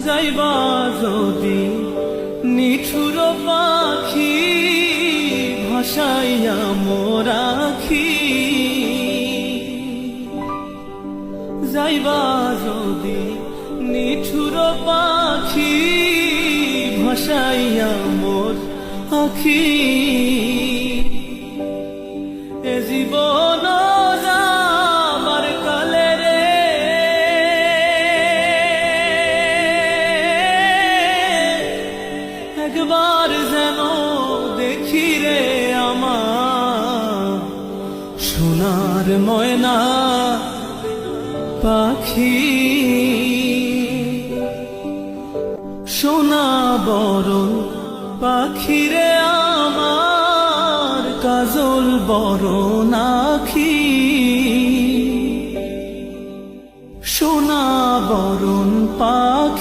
যাইবা যদি নিঠুর পাখি ভাসাইয়া মোরাখি, যাইবা যদি নিঠুর পাখি ভাসাইয়া মোর আখি, এ জীবন যাবার কালে রে একবার যেন দেখি রে আমার সোনার ময়না পাখি, সোনা বরণ পাখি রে আমার কাজল বরণ আখি, সোনা বরণ পাখি।